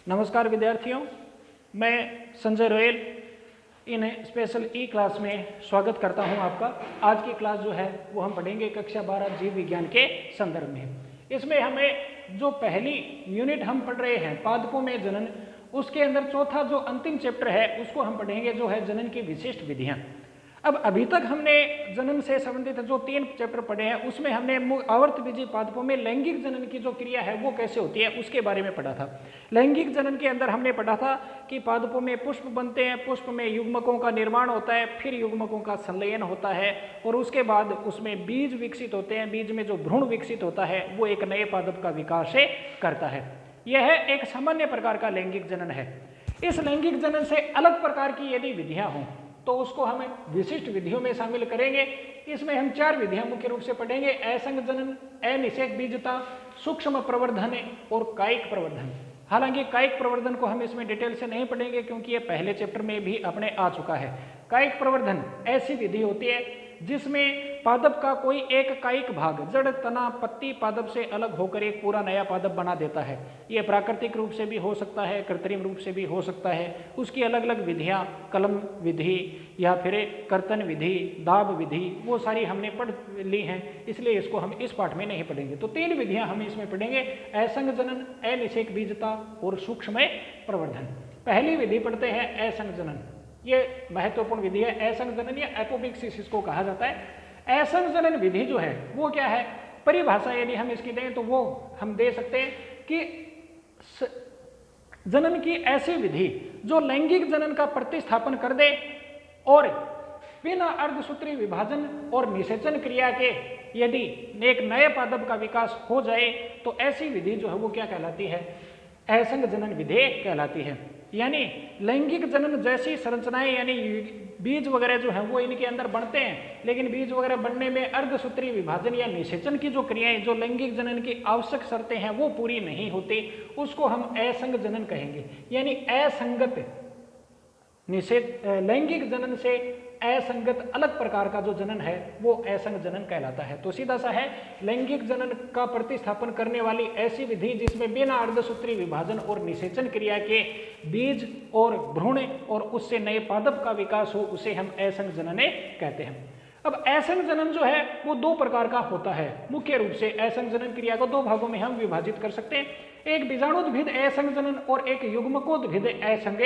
नमस्कार विद्यार्थियों, मैं संजय रोयल इन स्पेशल ई क्लास में स्वागत करता हूं आपका। आज की क्लास जो है वो हम पढ़ेंगे कक्षा 12 जीव विज्ञान के संदर्भ में। इसमें हमें जो पहली यूनिट हम पढ़ रहे हैं पादपों में जनन, उसके अंदर चौथा जो अंतिम चैप्टर है उसको हम पढ़ेंगे जो है जनन की विशिष्ट विधियां। अब अभी तक हमने जनन से संबंधित जो 3 चैप्टर पढ़े हैं उसमें हमने आवर्तबीजी पादपों में लैंगिक जनन की जो क्रिया है वो कैसे होती है उसके बारे में पढ़ा था। लैंगिक जनन के अंदर हमने पढ़ा था कि पादपों में पुष्प बनते हैं, पुष्प में युग्मकों का निर्माण होता है, फिर युग्मकों का संलयन होता है और उसके बाद उसमें बीज विकसित होते हैं। बीज में जो भ्रूण विकसित होता है वो एक नए पादप का विकास करता है। यह एक सामान्य प्रकार का लैंगिक जनन है। इस लैंगिक जनन से अलग प्रकार की यदि विधियां हों तो उसको हम विशिष्ट विधियों में शामिल करेंगे। इसमें हम 4 विधियां मुख्य रूप से पढ़ेंगे: असंग जनन, अनिषेक बीजता, सूक्ष्म प्रवर्धन और कायिक प्रवर्धन। हालांकि कायिक प्रवर्धन को हम इसमें डिटेल से नहीं पढ़ेंगे क्योंकि ये पहले चैप्टर में भी अपने आ चुका है। कायिक प्रवर्धन ऐसी विधि होती है जिसमें पादप का कोई एक कायिक भाग, जड़, तना, पत्ती पादप से अलग होकर एक पूरा नया पादप बना देता है। ये प्राकृतिक रूप से भी हो सकता है, कृत्रिम रूप से भी हो सकता है। उसकी अलग अलग विधियां, कलम विधि या फिर कर्तन विधि, दाब विधि, वो सारी हमने पढ़ ली हैं, इसलिए इसको हम इस पाठ में नहीं पढ़ेंगे। तो 3 विधियां हम इसमें पढ़ेंगे: असंग जनन, अनिषेक बीजता और सूक्ष्म प्रवर्धन। पहली विधि पढ़ते हैं असंग जनन। ये महत्वपूर्ण विधि है। असंग जनन या एपोप्सिस इसको कहा जाता है। असंग जनन विधि जो है वो क्या है, परिभाषा यदि हम इसकी दें तो वो हम दे सकते हैं कि जनन की ऐसी विधि जो लैंगिक जनन का प्रतिस्थापन कर दे और बिना अर्धसूत्री विभाजन और निषेचन क्रिया के यदि एक नए पादप का विकास हो जाए तो ऐसी विधि जो है वो क्या कहलाती है, असंग जनन विधि कहलाती है। यानी लैंगिक जनन जैसी संरचनाएं, यानी बीज वगैरह जो है वो इनके अंदर बनते हैं, लेकिन बीज वगैरह बनने में अर्धसूत्री विभाजन या निषेचन की जो क्रियाएं, जो लैंगिक जनन की आवश्यक शर्तें हैं वो पूरी नहीं होती, उसको हम असंग जनन कहेंगे। यानी असंगत लैंगिक जनन से असंगत अलग प्रकार का जो जनन है वो असंग जनन कहलाता है। तो सीधा सा है, लैंगिक जनन का प्रतिस्थापन करने वाली ऐसी विधि जिसमें बिना अर्धसूत्री विभाजन और निषेचन क्रिया के बीज और भ्रूण और उससे नए पादप का विकास हो, उसे हम असंग जनन कहते हैं। अब असंग जनन जो है वो 2 प्रकार का होता है। मुख्य रूप से असंग जनन क्रिया को 2 भागों में हम विभाजित कर सकते हैं, एक बीजाणुद्भिद असंग जनन और एक युग्मकोद्भिद असंग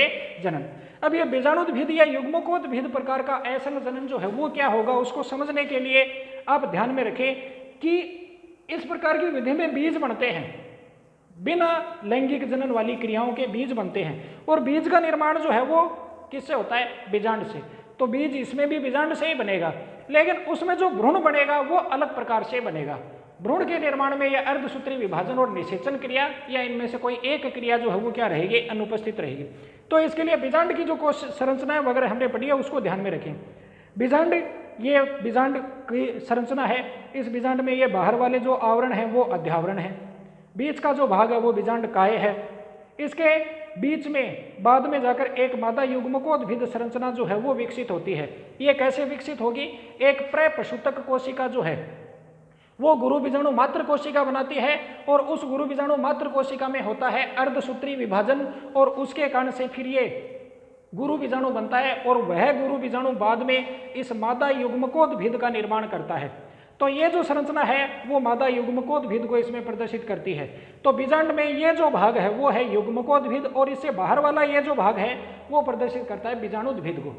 जनन। अब ये बीजाणुद्भिद या युग्मकोद्भिद प्रकार का असंग जनन जो है वो क्या होगा, उसको समझने के लिए आप ध्यान में रखें कि इस प्रकार की विधि में बीज बनते हैं, बिना लैंगिक जनन वाली क्रियाओं के बीज बनते हैं और बीज का निर्माण जो है वो किससे होता है, बीजांड से। तो बीज इसमें भी बीजांड से ही बनेगा, लेकिन उसमें जो भ्रूण बनेगा वो अलग प्रकार से बनेगा। भ्रूण के निर्माण में यह अर्धसूत्री विभाजन और निषेचन क्रिया या इनमें से कोई एक क्रिया जो है वो क्या रहेगी, अनुपस्थित रहेगी। तो इसके लिए बीजांड की जो कोश संरचनाएं वगैरह हमने पढ़ी है उसको ध्यान में रखें। बीजांड, ये बीजांड की संरचना है। इस बीजांड में ये बाहर वाले जो आवरण है वो अध्यावरण है, बीच का जो भाग है वो बीजांड काय है। इसके बीच में बाद में जाकर एक मादा युग्मकोद्भिद संरचना जो है वो विकसित होती है। ये कैसे विकसित होगी, एक प्रपशुतक कोशिका जो है वो गुरु बीजाणु मात्र कोशिका बनाती है और उस गुरु बीजाणु मात्र कोशिका में होता है अर्धसूत्री विभाजन और उसके कारण से फिर ये गुरु बीजाणु बनता है और वह गुरु बीजाणु बाद में इस मादा युग्मकोद्भिद का निर्माण करता है। तो ये जो संरचना है वो मादा युग्मकोद्भिद को इसमें प्रदर्शित करती है। तो बीजांड में ये जो भाग है वो है युग्मकोद्भिद और इससे बाहर वाला ये जो भाग है वो प्रदर्शित करता है बीजाणुद्भिद को।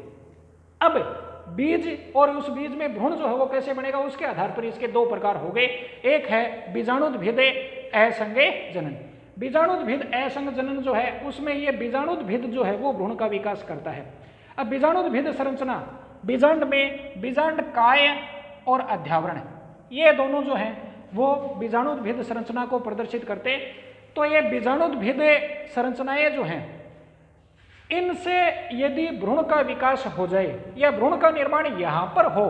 अब बीज और उस बीज में भ्रूण जो है वो कैसे बनेगा, उसके आधार पर इसके 2 प्रकार हो गए। एक है बीजाणुद्भिद असंग जनन। बीजाणुद्भिद असंग जनन जो है उसमें ये बीजाणुद्भिद जो है वो भ्रूण का विकास करता है। अब बीजाणुद्भिद संरचना, बीजांड में बीजांड काय और अध्यावरण, ये दोनों जो हैं वो बीजाणुद्भिद संरचना को प्रदर्शित करते। तो ये बीजाणुद्भिद संरचनाएं जो हैं इनसे यदि भ्रूण का विकास हो जाए या भ्रूण का निर्माण यहाँ पर हो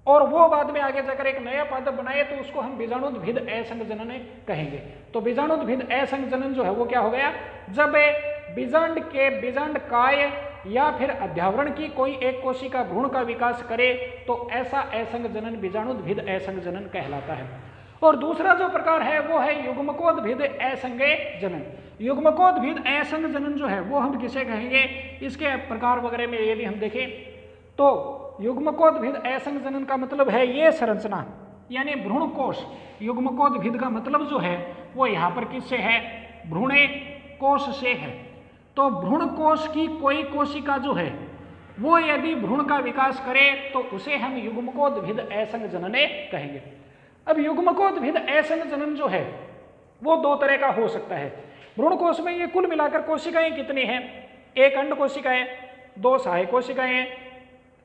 और वो बाद में आगे जाकर एक नया पादप बनाए तो उसको हम बीजाणुद्भिद असंग जनन कहेंगे। तो बीजाणुद्भिद असंग जनन जो है वो क्या हो गया, जब बीजांड के बीजांड काय या फिर अध्यावरण की कोई एक कोशिका भ्रूण का विकास करे तो ऐसा असंग जनन बीजाणुद्भिद असंग जनन कहलाता है। और दूसरा जो प्रकार है वो है युग्मकोद्भिद असंज्ञेय जनन। युग्मकोद्भिद असंज्ञेय जनन जो है वो हम किसे कहेंगे, इसके प्रकार वगैरह में यदि हम देखें तो युग्मकोद्भिद असंज्ञेय जनन का मतलब है ये संरचना, यानी भ्रूण कोश। युग्मकोद्भिद का मतलब जो है वो यहाँ पर किससे है, भ्रूणे कोश से है। तो भ्रूण कोश की कोई कोशिका जो है वो यदि भ्रूण का विकास करे तो उसे हम युग्मकोद्भिद असंज्ञेय जनने कहेंगे। अब युग्मकोद्भिद असंज्ञेय जनन जो है वो दो तरह का हो सकता है। भ्रूण कोश में ये कुल मिलाकर कोशिकाएं कितनी हैं, एक अंड कोशिका है, दो सहायक कोशिकाएं हैं,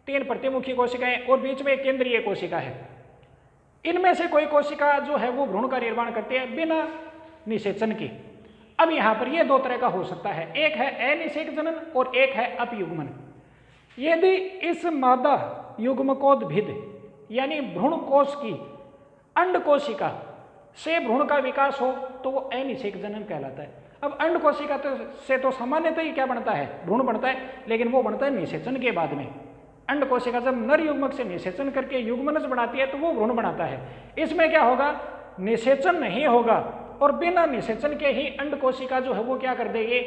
तीन प्रतिमुखी कोशिकाएं और बीच में एक केंद्रीय कोशिका है। इनमें से कोई कोशिका जो है वो भ्रूण का निर्माण करती है बिना निषेचन के। अब यहाँ पर ये दो तरह का हो सकता है, एक है अनिषेक जनन और एक है अपयुग्मन। यदि इस मादा युग्मकोद्भिद यानी भ्रूण कोश की अंड कोशिका से भ्रूण का विकास हो तो वो अनिषेक जनन कहलाता है। अब अंड कोशिका से तो सामान्यतः ही क्या बनता है, भ्रूण बनता है, लेकिन वो बनता है निषेचन के बाद में। अंड कोशिका जब नर युग्मक से निषेचन करके युग्मनज बनाती है तो वो भ्रूण बनाता है। इसमें क्या होगा, निषेचन नहीं होगा और बिना निषेचन के ही अंड कोशिका जो है वो क्या कर देगी,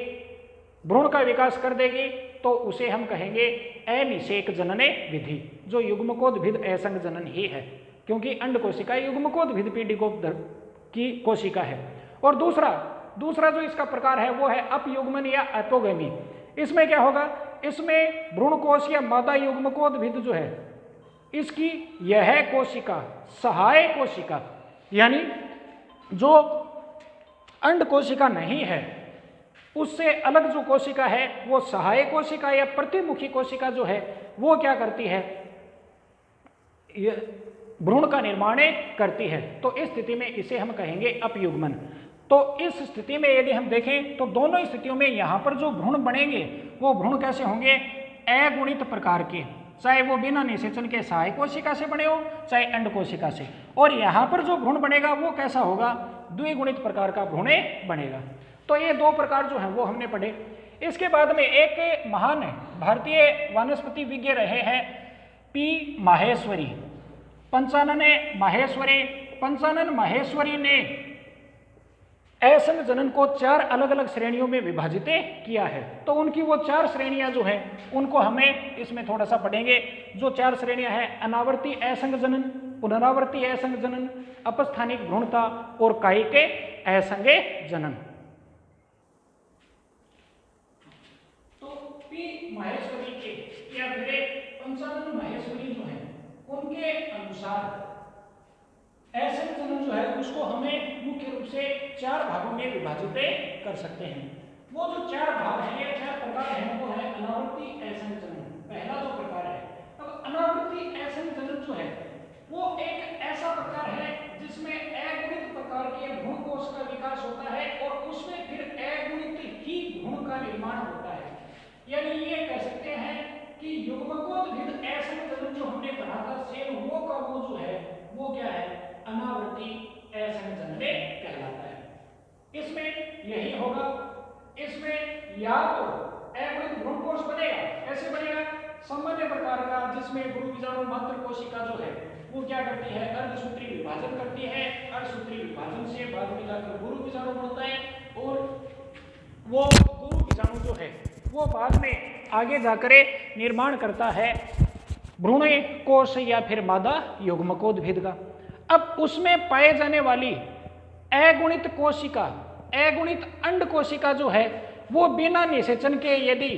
भ्रूण का विकास कर देगी, तो उसे हम कहेंगे अनिषेक जनने विधि, जो युग्मकोद्भिद असंज्ञेय जनन ही है, क्योंकि अंड कोशिका युग्मकोद्भिद पीढ़ी की कोशिका है। और दूसरा जो इसका प्रकार है वो है अपयुग्मन या अपोगमी। इसमें क्या होगा, इसमें भ्रूण कोश या मादा युग्मकोद्भिद जो है इसकी यह कोशिका सहाय कोशिका, यानी जो अंड कोशिका नहीं है उससे अलग जो कोशिका है वो सहायक कोशिका या प्रतिमुखी कोशिका जो है वो क्या करती है, भ्रूण का निर्माण करती है। तो इस स्थिति में इसे हम कहेंगे अपयुग्मन। तो इस स्थिति में यदि हम देखें तो दोनों स्थितियों में यहाँ पर जो भ्रूण बनेंगे वो भ्रूण कैसे होंगे, अगुणित प्रकार के, चाहे वो बिना निषेचन के सहायक कोशिका से बने हो चाहे अंड कोशिका से। और यहाँ पर जो भ्रूण बनेगा वो कैसा होगा, द्विगुणित प्रकार का भ्रूण बनेगा। तो ये दो प्रकार जो है वो हमने पढ़े। इसके बाद में एक महान भारतीय वनस्पति विज्ञ रहे हैं पी माहेश्वरी, पंचानन माहेश्वरी ने असंज्ञेय जनन को 4 अलग अलग श्रेणियों में विभाजित किया है। तो उनकी वो 4 श्रेणियां जो हैं उनको हमें इसमें थोड़ा सा पढ़ेंगे। जो 4 श्रेणियां हैं, अनावर्ती असंज्ञेय जनन, पुनरावर्ती असंज्ञेय जनन, अपस्थानिक भ्रूणता और कायिक असंज्ञेय जनन। तो पी माहेश्वरी के या फिर पंचानन माहेश्वरी जो है उनके अनुसार असंज्ञेय जनन जो है उसको हमें मुख्य रूप से 4 भागों में विभाजित कर सकते हैं। वो जो 4 भाग हैं या 4 प्रकार हैं वो है अनावर्ती असंज्ञेय जनन, पहला जो प्रकार है। अब अनावर्ती असंज्ञेय जनन जो है वो एक ऐसा प्रकार है जिसमें अगुणित प्रकार के भ्रूण कोश का विकास होता है और उसमें फिर अगुणित ही भ्रूण का निर्माण होता है। यानी ये कह सकते हैं कि युग्मकोद्भिद असंज्ञेय जनन जो हमने पढ़ा था सेम वो का वो जो है वो क्या है, अनावर्ती असंज्ञेय जनन कहलाता है। इसमें यही होगा, इसमें या तो अगुणित भ्रूण कोश बनेगा, कैसे बनेगा, सामान्य प्रकार का, जिसमें गुरु बीजाणु मात्र कोशिका जो है वो क्या करती है, अर्धसूत्री विभाजन करती है। अर्धसूत्री विभाजन से बाद में जाकर गुरु बीजाणु बनता है और वो गुरु बीजाणु जो है वो बाद में आगे जाकर निर्माण करता है भ्रूण कोश या फिर मादा युग्मकोद्भिद का। अब उसमें पाए जाने वाली अगुणित कोशिका, अगुणित अंड कोशिका जो है वो बिना निषेचन के यदि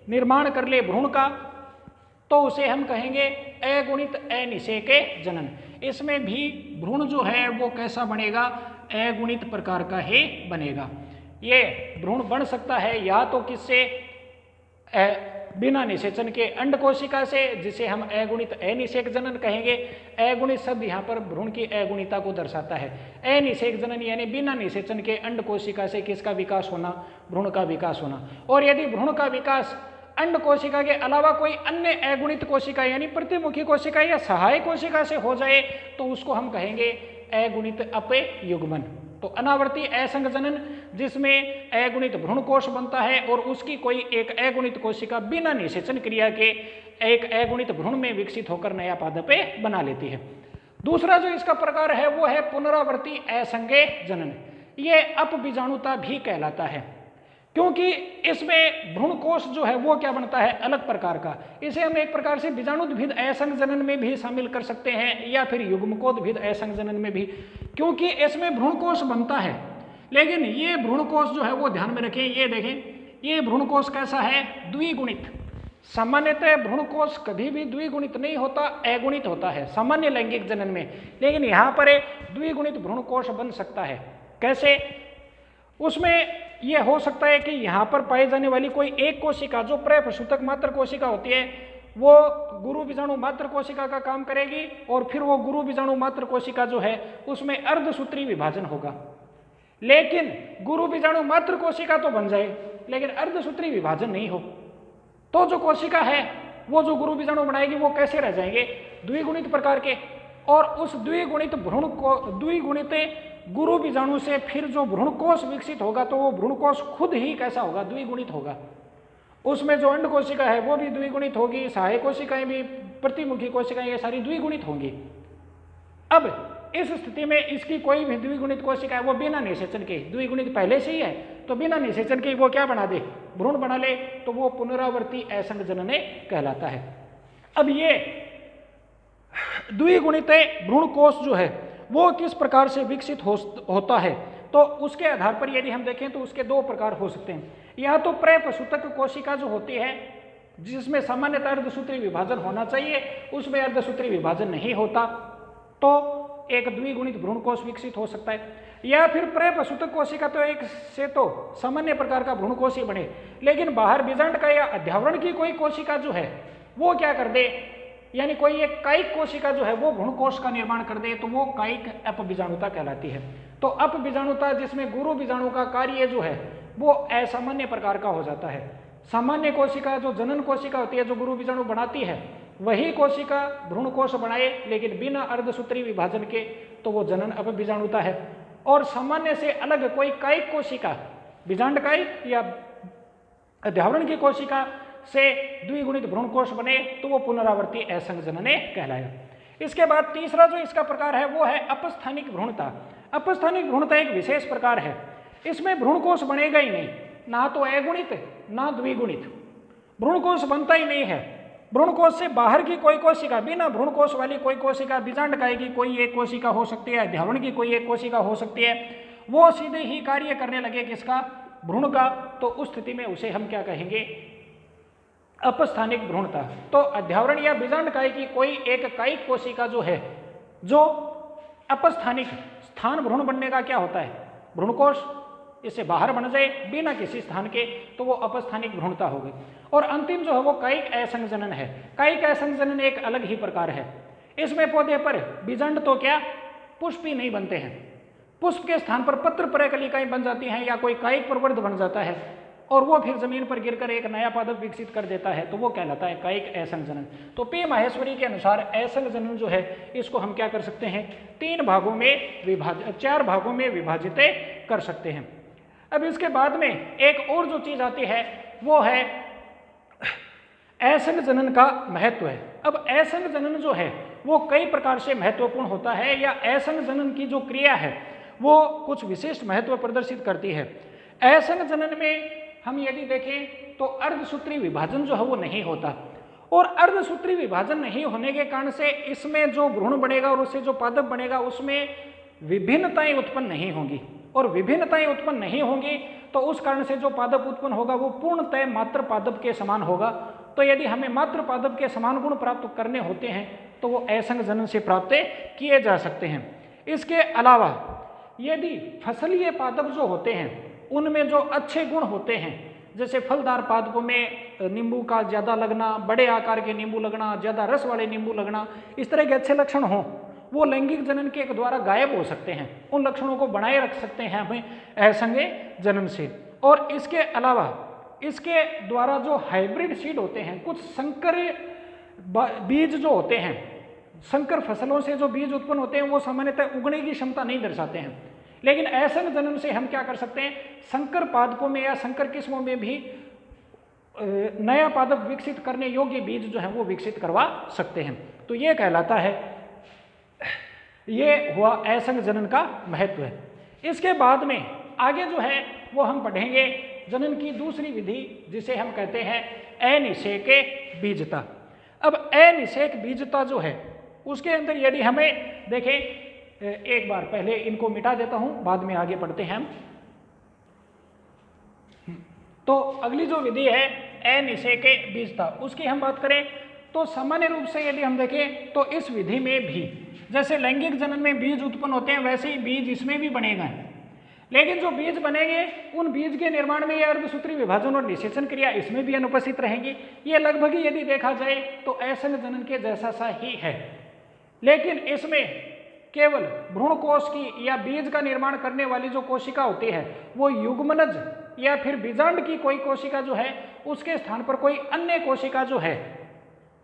निर्माण कर ले भ्रूण का तो उसे हम कहेंगे अगुणित अनिषेक जनन। इसमें भी भ्रूण जो है वो कैसा बनेगा, अगुणित प्रकार का ही बनेगा। ये भ्रूण बन सकता है या तो किससे, बिना निषेचन के अंड कोशिका से, जिसे हम अगुणित अनिषेक जनन कहेंगे। अगुणित शब्द यहाँ पर भ्रूण की अगुणिता को दर्शाता है। अनिषेक जनन यानी बिना निषेचन के अंड कोशिका से किसका विकास होना, भ्रूण का विकास होना। और यदि भ्रूण का विकास अंड कोशिका के अलावा कोई अन्य अगुणित कोशिका यानी प्रतिमुखी कोशिका या सहायक कोशिका से हो जाए तो उसको हम कहेंगे अगुणित अपयुग्मन। तो अनावर्ती असंज्ञेय जनन जिसमें अगुणित भ्रूण कोश बनता है और उसकी कोई एक अगुणित कोशिका बिना निषेचन क्रिया के एक अगुणित भ्रूण में विकसित होकर नया पादप बना लेती है। दूसरा जो इसका प्रकार है वो है पुनरावर्ती असंज्ञेय जनन। ये अपबीजाणुता भी कहलाता है, क्योंकि इसमें भ्रूणकोश जो है वो क्या बनता है, अलग प्रकार का। इसे हम एक प्रकार से बीजाणुद्भिद असंग जनन में भी शामिल कर सकते हैं या फिर युग्मकोद्भिद असंग जनन में भी, क्योंकि इसमें भ्रूणकोश बनता है। लेकिन ये भ्रूणकोश जो है वो ध्यान में रखें, ये देखें, ये भ्रूणकोश कैसा है, द्विगुणित। सामान्यतः भ्रूणकोश कभी भी द्विगुणित नहीं होता, अगुणित होता है सामान्य लैंगिक जनन में, लेकिन यहाँ पर एक द्विगुणित भ्रूणकोश बन सकता है। कैसे? उसमें यह हो सकता है कि यहाँ पर पाई जाने वाली कोई एक कोशिका जो प्रप्रसूतक मात्र कोशिका होती है वो गुरु बीजाणु मात्र कोशिका का काम करेगी, और फिर वो गुरु बीजाणु मात्र कोशिका जो है उसमें अर्धसूत्री विभाजन होगा। लेकिन गुरु बीजाणु मात्र कोशिका तो बन जाए, लेकिन अर्धसूत्री विभाजन नहीं हो, तो जो कोशिका है वो जो गुरु बीजाणु बनाएगी वो कैसे रह जाएंगे, द्विगुणित प्रकार के। और उस द्विगुणित गुरु बीजाणु से फिर जो भ्रूणकोश विकसित होगा तो वो भ्रूणकोश खुद ही कैसा होगा, द्विगुणित होगा। उसमें जो अंड कोशिका है वो भी द्विगुणित होगी, सहायक कोशिकाएं भी, प्रतिमुखी कोशिकाएं, ये सारी द्विगुणित होंगी। अब इस स्थिति में इसकी कोई भी द्विगुणित कोशिका है वो बिना निषेचन के, द्विगुणित पहले से ही है तो बिना निषेचन के वो क्या बना दे, भ्रूण बना ले, तो वो पुनरावर्ती असंग जनने कहलाता है। अब ये द्विगुणित भ्रूणकोश जो है वो किस प्रकार से विकसित होता है, तो उसके आधार पर यदि हम देखें तो उसके दो प्रकार हो सकते हैं। या तो प्रप्रसूतक कोशिका जो होती है जिसमें सामान्यतः अर्धसूत्री विभाजन होना चाहिए, उसमें अर्धसूत्री विभाजन नहीं होता, तो एक द्विगुणित भ्रूणकोश विकसित हो सकता है। या फिर प्रप्रसूतक कोशिका तो एक से तो सामान्य प्रकार का भ्रूणकोश ही बने, लेकिन बाहर बीजांड का या अध्यावरण की कोई कोशिका जो है वो क्या कर दे, यानी कोई एक कायिक कोशिका जो है वो भ्रूणकोश का निर्माण कर दे, तो वो कायिक अपबीजाणुता कहलाती है। तो अपबीजाणुता जिसमें गुरु बीजाणु का कार्य जो है वो असामान्य प्रकार का हो जाता है। सामान्य कोशिका जो जनन कोशिका होती है जो गुरु बीजाणु बनाती है, वही कोशिका भ्रूणकोश बनाए लेकिन बिना अर्धसूत्री विभाजन के, तो वो जनन अपबीजाणुता है। और सामान्य से अलग कोई कायिक कोशिका, बीजांड कायिक या अध्यावरण की कोशिका से द्विगुणित भ्रूणकोश बने, तो वो पुनरावर्ती असंग जनने कहलाएगा। इसके बाद तीसरा जो इसका प्रकार है वो है अपस्थानिक भ्रूणता। अपस्थानिक भ्रूणता एक विशेष प्रकार है, इसमें भ्रूणकोश बनेगा ही नहीं, ना तो अगुणित ना द्विगुणित, भ्रूणकोश बनता ही नहीं है। भ्रूणकोश से बाहर की कोई कोशिका, बिना भ्रूणकोश वाली कोई कोशिका, बीजांड काय की कोई एक कोशिका हो सकती है, अध्यावरण की कोई एक कोशिका हो सकती है, वो सीधे ही कार्य करने लगे किसका, भ्रूण का, तो उस स्थिति में उसे हम क्या कहेंगे, अपस्थानिक भ्रूणता। तो अध्यावरण या बीजांड काय की कोई एक कायिक कोशिका जो है जो अपस्थानिक स्थान भ्रूण बनने का क्या होता है, भ्रूणकोश इससे बाहर बन जाए बिना किसी स्थान के, तो वो अपस्थानिक भ्रूणता हो गई। और अंतिम जो है वो कायिक असंग जनन है। कायिक असंग जनन एक अलग ही प्रकार है, इसमें पौधे पर बीजांड तो क्या, पुष्प ही नहीं बनते हैं, पुष्प के स्थान पर पत्र परकलिकाएं बन जाती हैं या कोई कायिक प्रवर्ध बन जाता है, और वो फिर जमीन पर गिरकर एक नया पादप विकसित कर देता है, तो वो कहलाता है कायिक असंग जनन। तो पी माहेश्वरी के अनुसार असंग जनन जो है इसको हम क्या कर सकते हैं, 4 भागों में विभाजित कर सकते हैं। अब इसके बाद में एक और जो चीज आती है वो है असंग जनन का महत्व है। अब असंग जनन जो है वो कई प्रकार से महत्वपूर्ण होता है, या असंग जनन की जो क्रिया है वो कुछ विशिष्ट महत्व प्रदर्शित करती है। असंग जनन में हम यदि देखें तो अर्धसूत्री विभाजन जो है वो नहीं होता, और अर्धसूत्री विभाजन नहीं होने के कारण से इसमें जो भ्रूण बनेगा और उससे जो पादप बनेगा उसमें विभिन्नताएं उत्पन्न नहीं होंगी, और विभिन्नताएं उत्पन्न नहीं होंगी तो उस कारण से जो पादप उत्पन्न होगा वो पूर्णतः मात्र पादप के समान होगा। तो यदि हमें मात्र पादप के समान गुण प्राप्त करने होते हैं तो वो असंग जनन से प्राप्त किए जा सकते हैं। इसके अलावा यदि फसलीय पादप जो होते हैं उनमें जो अच्छे गुण होते हैं, जैसे फलदार पादपों में नींबू का ज़्यादा लगना, बड़े आकार के नींबू लगना, ज़्यादा रस वाले नींबू लगना, इस तरह के अच्छे लक्षण हों, वो लैंगिक जनन के द्वारा गायब हो सकते हैं। उन लक्षणों को बनाए रख सकते हैं हमें असंगे जनन से। और इसके अलावा इसके द्वारा जो हाइब्रिड सीड होते हैं, कुछ संकर बीज जो होते हैं, संकर फसलों से जो बीज उत्पन्न होते हैं वो सामान्यतः उगने की क्षमता नहीं दर्शाते हैं, लेकिन असंग जनन से हम क्या कर सकते हैं, संकर पादपों में या संकर किस्मों में भी नया पादप विकसित करने योग्य बीज जो है वो विकसित करवा सकते हैं। तो ये कहलाता है ये हुआ असंग जनन का महत्व है। इसके बाद में आगे जो है वो हम पढ़ेंगे जनन की दूसरी विधि जिसे हम कहते हैं अनिषेक बीजता। अब अनिषेक बीजता जो है उसके अंदर यदि हमें देखें, एक बार पहले इनको मिटा देता हूं, बाद में आगे पढ़ते हैं हम। तो अगली जो विधि है अनिषेक बीजता, उसकी हम बात करें तो सामान्य रूप से यदि हम देखें तो इस विधि में भी जैसे लैंगिक जनन में बीज उत्पन्न होते हैं वैसे ही बीज इसमें भी बनेगा, लेकिन जो बीज बनेंगे उन बीज के निर्माण में ये अर्धसूत्री विभाजन और निषेचन क्रिया इसमें भी अनुपस्थित रहेंगी। ये लगभग यदि देखा जाए तो असंग जनन के जैसा सा ही है, लेकिन इसमें केवल भ्रूण कोश की या बीज का निर्माण करने वाली जो कोशिका होती है वो युग्मनज या फिर बीजांड की कोई कोशिका जो है उसके स्थान पर कोई अन्य कोशिका जो है,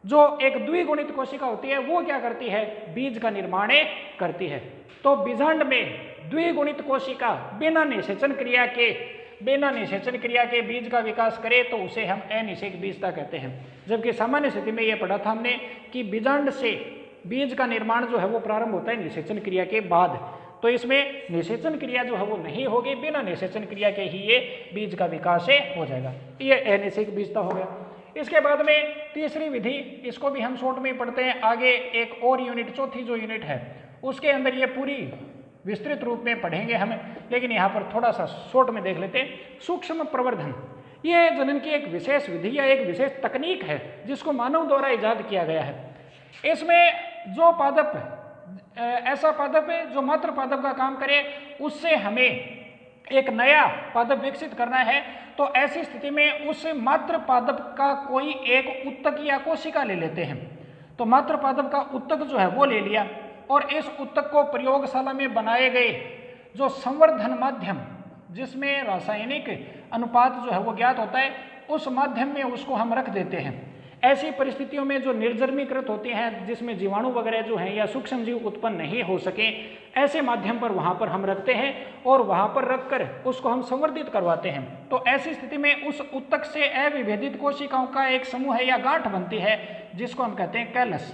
जो एक द्विगुणित कोशिका होती है, वो क्या करती है, बीज का निर्माण करती है। तो बीजांड में द्विगुणित कोशिका बिना निषेचन क्रिया के बीज का विकास करे तो उसे हम अनिषेक बीजता कहते हैं। जबकि सामान्य स्थिति में ये पढ़ा था हमने कि बीजांड से बीज का निर्माण जो है वो प्रारंभ होता है निषेचन क्रिया के बाद, तो इसमें निषेचन क्रिया जो है वो नहीं होगी, बिना निषेचन क्रिया के ही ये बीज का विकास हो जाएगा। ये अनिषेक बीजता हो गया। इसके बाद में तीसरी विधि, इसको भी हम शॉर्ट में पढ़ते हैं, आगे एक और यूनिट, चौथी जो यूनिट है उसके अंदर ये पूरी विस्तृत रूप में पढ़ेंगे हम, लेकिन यहाँ पर थोड़ा सा शॉर्ट में देख लेते हैं। सूक्ष्म प्रवर्धन, ये जनन की एक विशेष विधि या एक विशेष तकनीक है जिसको मानव द्वारा इजाद किया गया है। इसमें जो पादप, ऐसा पादप है जो मात्र पादप का काम करे, उससे हमें एक नया पादप विकसित करना है, तो ऐसी स्थिति में उस मात्र पादप का कोई एक उत्तक या कोशिका ले लेते हैं। तो मात्र पादप का उत्तक जो है वो ले लिया और इस उत्तक को प्रयोगशाला में बनाए गए जो संवर्धन माध्यम, जिसमें रासायनिक अनुपात जो है वो ज्ञात होता है, उस माध्यम में उसको हम रख देते हैं। ऐसी परिस्थितियों में जो निर्जर्मीकृत होती हैं, जिसमें जीवाणु वगैरह जो हैं या सूक्ष्म जीव उत्पन्न नहीं हो सके, ऐसे माध्यम पर वहाँ पर हम रखते हैं और वहाँ पर रखकर उसको हम संवर्धित करवाते हैं। तो ऐसी स्थिति में उस उत्तक से अविभेदित कोशिकाओं का एक समूह है या गांठ बनती है जिसको हम कहते हैं कैलस।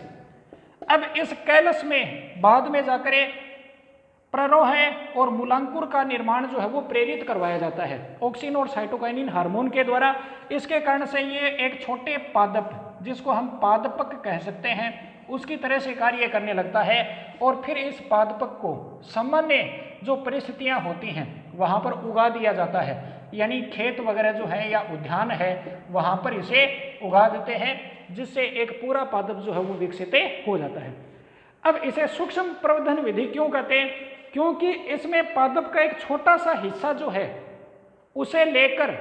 अब इस कैलस में बाद में जाकर प्ररोह और मूलांकुर का निर्माण जो है वो प्रेरित करवाया जाता है ऑक्सिन और साइटोकाइनिन हार्मोन के द्वारा। इसके कारण से ये एक छोटे पादप, जिसको हम पादपक कह सकते हैं, उसकी तरह से कार्य करने लगता है और फिर इस पादपक को सामान्य जो परिस्थितियां होती हैं वहाँ पर उगा दिया जाता है, यानी खेत वगैरह जो है या उद्यान है वहाँ पर इसे उगा देते हैं, जिससे एक पूरा पादप जो है वो विकसित हो जाता है। अब इसे सूक्ष्म प्रवर्धन विधि क्यों कहते हैं? क्योंकि इसमें पादप का एक छोटा सा हिस्सा जो है उसे लेकर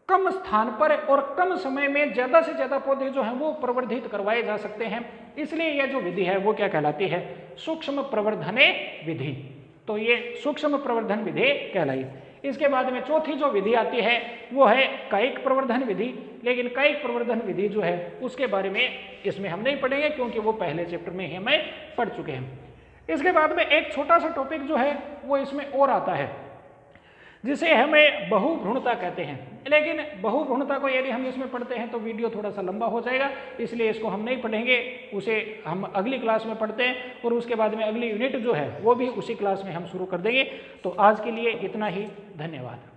कम स्थान पर और कम समय में ज्यादा से ज्यादा पौधे जो हैं वो प्रवर्धित करवाए जा सकते हैं। इसलिए यह जो विधि है वो क्या कहलाती है? सूक्ष्म प्रवर्धन विधि। तो ये सूक्ष्म प्रवर्धन विधि कहलाई। इसके बाद में चौथी जो विधि आती है वो है कायिक प्रवर्धन विधि। लेकिन कायिक प्रवर्धन विधि जो है उसके बारे में इसमें हम नहीं पढ़ेंगे, क्योंकि वो पहले चैप्टर में ही हमें पढ़ चुके हैं। इसके बाद में एक छोटा सा टॉपिक जो है वो इसमें और आता है, जिसे हमें बहुभ्रूणता कहते हैं। लेकिन बहुभ्रूणता को यदि हम इसमें पढ़ते हैं तो वीडियो थोड़ा सा लंबा हो जाएगा, इसलिए इसको हम नहीं पढ़ेंगे, उसे हम अगली क्लास में पढ़ते हैं और उसके बाद में अगली यूनिट जो है वो भी उसी क्लास में हम शुरू कर देंगे। तो आज के लिए इतना ही, धन्यवाद।